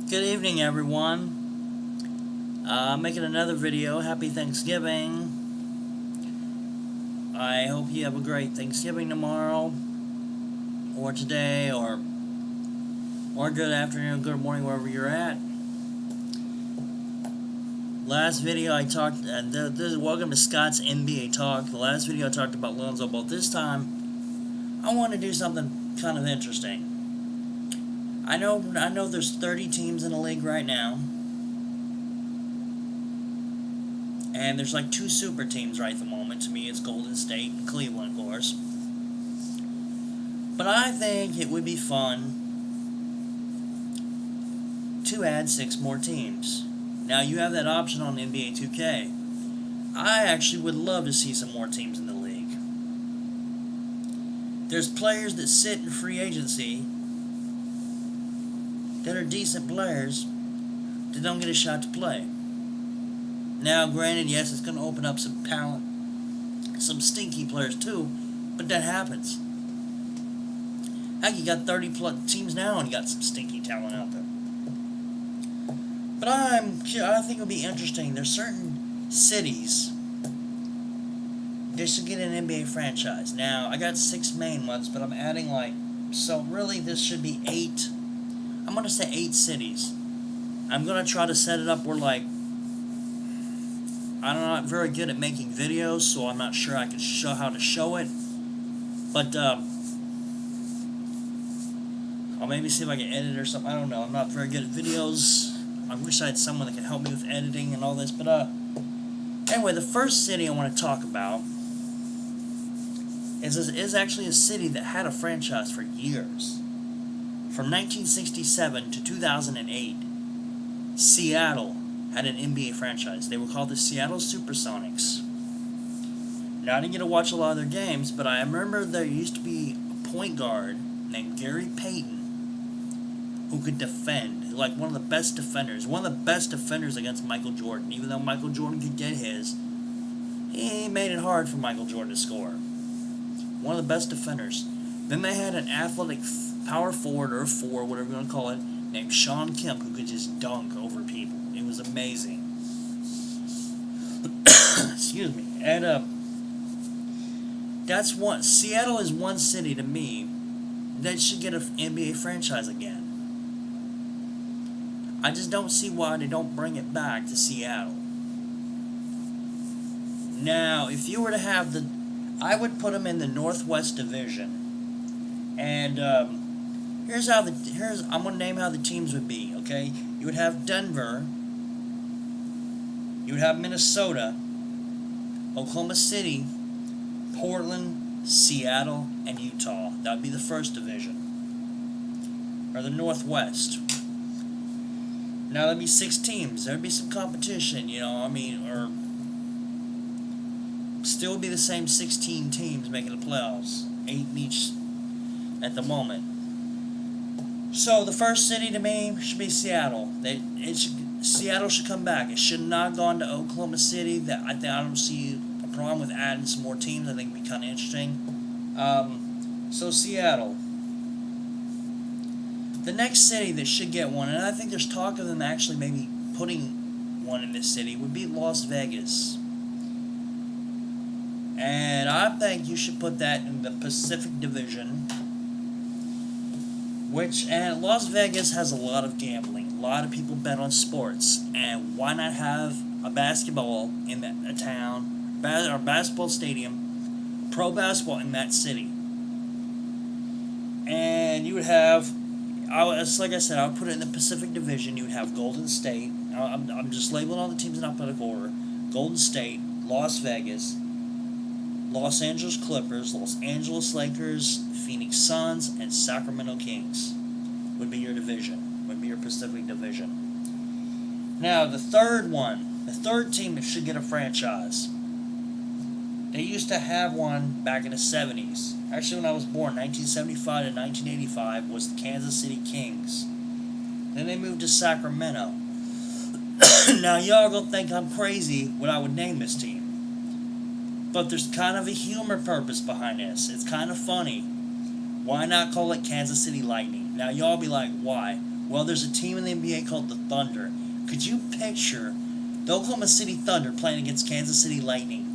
Good evening, everyone. Making another video. Happy Thanksgiving. I hope you have a great Thanksgiving tomorrow, or today, or good afternoon, good morning, wherever you're at. Last video I talked. Welcome to Scott's NBA Talk. The last video I talked about Lonzo Ball. This time, I want to do something kind of interesting. I know there's 30 teams in the league right now. And there's like two super teams right at the moment. To me, it's Golden State and Cleveland, of course. But I think it would be fun to add 6 more teams. Now, you have that option on NBA 2K. I actually would love to see some more teams in the league. There's players that sit in free agency that are decent players that don't get a shot to play. Now, granted, yes, it's going to open up some talent, some stinky players too, but that happens. Heck, you got 30 plus teams now and you got some stinky talent out there. But I think it'll be interesting. There's certain cities that should get an NBA franchise. Now, I got 6 main ones, but I'm adding so really this should be 8. I'm going to say 8 cities. I'm going to try to set it up where I'm not very good at making videos, so I'm not sure I can show how to show it. But I'll maybe see if I can edit or something. I don't know. I'm not very good at videos. I wish I had someone that could help me with editing and all this. But anyway, the first city I want to talk about is actually a city that had a franchise for years. From 1967 to 2008, Seattle had an NBA franchise. They were called the Seattle Supersonics. Now, I didn't get to watch a lot of their games, but I remember there used to be a point guard named Gary Payton who could defend, like one of the best defenders against Michael Jordan. Even though Michael Jordan could get his, he made it hard for Michael Jordan to score. One of the best defenders. Then they had an athletic power forward, or 4, whatever you want to call it, named Shawn Kemp, who could just dunk over people. It was amazing. Excuse me. And Seattle is one city to me that should get an NBA franchise again. I just don't see why they don't bring it back to Seattle. Now, if you were to have I would put them in the Northwest Division. And I'm going to name how the teams would be, okay? You would have Denver. You would have Minnesota, Oklahoma City, Portland, Seattle, and Utah. That would be the first division. Or the Northwest. Now, that'd be 6 teams. There'd be some competition, or still be the same 16 teams making the playoffs. 8 each at the moment. So, the first city to me should be Seattle. Seattle should come back. It should not have gone to Oklahoma City. I don't see a problem with adding some more teams. I think it'd be kind of interesting. So Seattle. The next city that should get one, and I think there's talk of them actually maybe putting one in this city, would be Las Vegas. And I think you should put that in the Pacific Division. And Las Vegas has a lot of gambling. A lot of people bet on sports. And why not have a basketball in a town, or basketball stadium, pro basketball in that city? And you would have, like I said, I would put it in the Pacific Division. You would have Golden State. I'm just labeling all the teams in alphabetical order. Golden State, Las Vegas, Los Angeles Clippers, Los Angeles Lakers, Phoenix Suns, and Sacramento Kings would be your division, would be your Pacific Division. Now, the third team that should get a franchise. They used to have one back in the 70s. Actually, when I was born, 1975 to 1985, was the Kansas City Kings. Then they moved to Sacramento. Now, y'all gonna think I'm crazy when I would name this team. But there's kind of a humor purpose behind this. It's kind of funny. Why not call it Kansas City Lightning? Now, y'all be like, why? Well, there's a team in the NBA called the Thunder. Could you picture the Oklahoma City Thunder playing against Kansas City Lightning?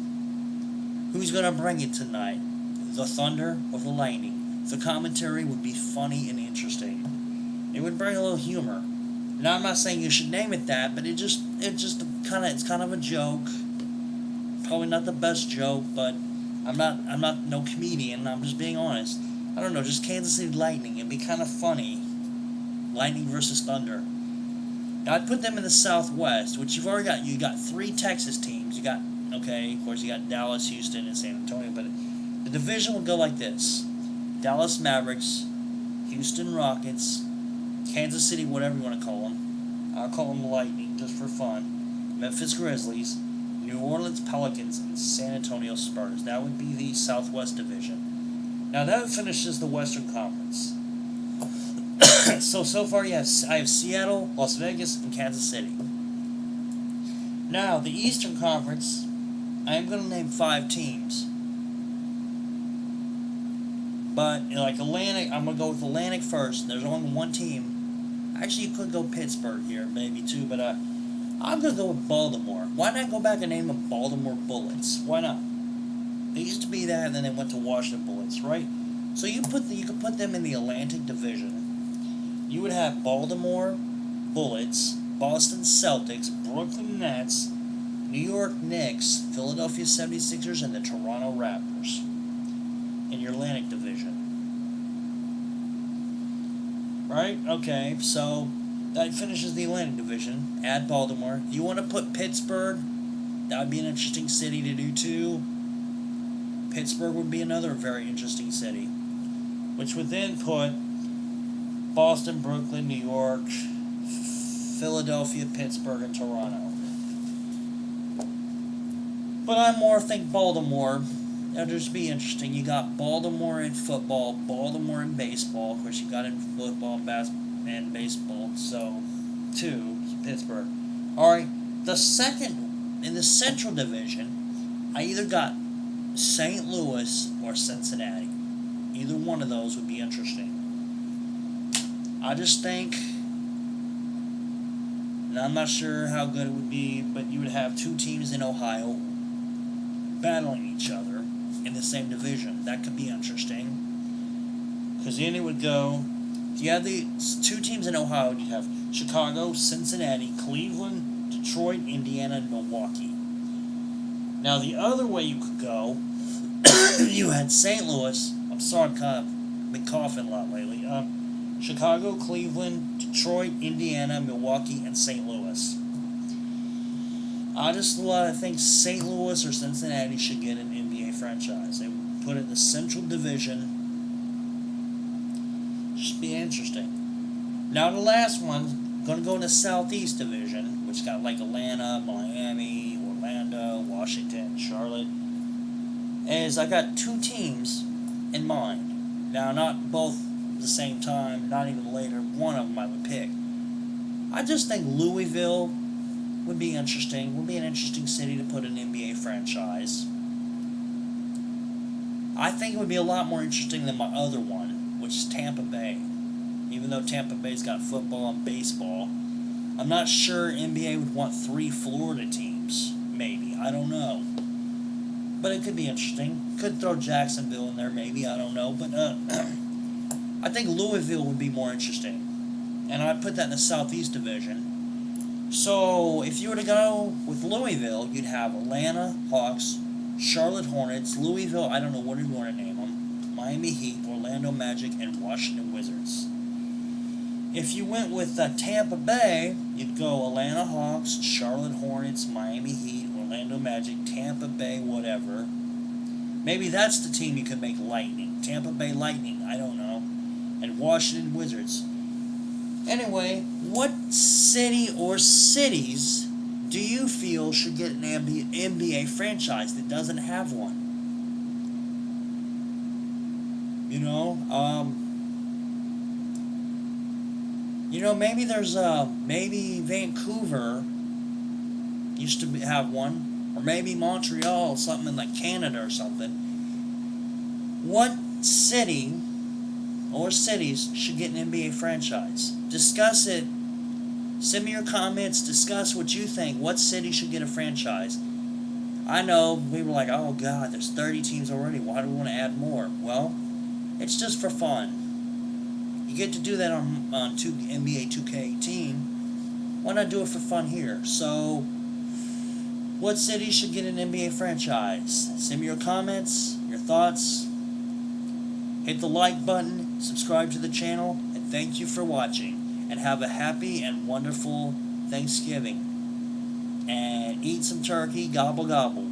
Who's going to bring it tonight? The Thunder or the Lightning? The commentary would be funny and interesting. It would bring a little humor. Now, I'm not saying you should name it that, but it's kind of a joke. Probably not the best joke, but I'm not no comedian. I'm just being honest. I don't know, just Kansas City Lightning. It'd be kind of funny. Lightning versus Thunder. Now, I'd put them in the Southwest, which you got 3 Texas teams. Of course, you got Dallas, Houston, and San Antonio, but the division would go like this: Dallas Mavericks, Houston Rockets, Kansas City, whatever you want to call them. I'll call them Lightning just for fun. Memphis Grizzlies, New Orleans Pelicans, and San Antonio Spurs. That would be the Southwest Division. Now that finishes the Western Conference. So far, I have Seattle, Las Vegas, and Kansas City. Now, the Eastern Conference, I am going to name 5 teams. But, like Atlantic, I'm going to go with Atlantic first. There's only 1 team. Actually, you could go Pittsburgh here, maybe too, but I'm going to go with Baltimore. Why not go back and name them Baltimore Bullets? Why not? They used to be that, and then they went to Washington Bullets, right? So you could put them in the Atlantic Division. You would have Baltimore Bullets, Boston Celtics, Brooklyn Nets, New York Knicks, Philadelphia 76ers, and the Toronto Raptors in your Atlantic Division. Right? Okay, so that finishes the Atlantic Division. Add Baltimore. You want to put Pittsburgh? That would be an interesting city to do too. Pittsburgh would be another very interesting city, which would then put Boston, Brooklyn, New York, Philadelphia, Pittsburgh, and Toronto. But I more think Baltimore. That'll just be interesting. You got Baltimore in football, Baltimore in baseball. Of course, you got in football and baseball. So, 2, Pittsburgh. Alright, the second, in the Central Division, I either got St. Louis or Cincinnati. Either one of those would be interesting. I just think, and I'm not sure how good it would be, but you would have 2 teams in Ohio battling each other in the same division. That could be interesting. Because then it would go, if you had the 2 teams in Ohio, you'd have Chicago, Cincinnati, Cleveland, Detroit, Indiana, and Milwaukee. Now the other way you could go, you had St. Louis. I'm sorry, I've been coughing a lot lately. Chicago, Cleveland, Detroit, Indiana, Milwaukee, and St. Louis. I just think St. Louis or Cincinnati should get an NBA franchise. They would put it in the Central Division. Just be interesting. Now the last one, going to go in the Southeast Division, which got like Atlanta, Miami, Orlando, Washington, Charlotte. Is I got 2 teams in mind. Now, not both at the same time, not even later. One of them I would pick. I just think Louisville would be interesting. Would be an interesting city to put an NBA franchise. I think it would be a lot more interesting than my other one, which is Tampa Bay. Even though Tampa Bay's got football and baseball, I'm not sure NBA would want 3 Florida teams. Maybe. I don't know. But it could be interesting. Could throw Jacksonville in there, maybe. I don't know. But I think Louisville would be more interesting. And I'd put that in the Southeast Division. So, if you were to go with Louisville, you'd have Atlanta Hawks, Charlotte Hornets, Louisville, I don't know what you want to name them, Miami Heat, Orlando Magic, and Washington Wizards. If you went with Tampa Bay, you'd go Atlanta Hawks, Charlotte Hornets, Miami Heat, Orlando Magic, Tampa Bay, whatever. Maybe that's the team you could make Lightning. Tampa Bay Lightning, I don't know. And Washington Wizards. Anyway, what city or cities do you feel should get an NBA franchise that doesn't have one? Maybe there's maybe Vancouver used to have one, or maybe Montreal, something in like Canada or something. What city or cities should get an NBA franchise? Discuss it. Send me your comments. Discuss what you think. What city should get a franchise? I know we were like, oh god, there's 30 teams already. Why do we want to add more? Well, it's just for fun. You get to do that on NBA 2K18. Why not do it for fun here? So, what city should get an NBA franchise? Send me your comments, your thoughts. Hit the like button, subscribe to the channel, and thank you for watching. And have a happy and wonderful Thanksgiving. And eat some turkey, gobble gobble.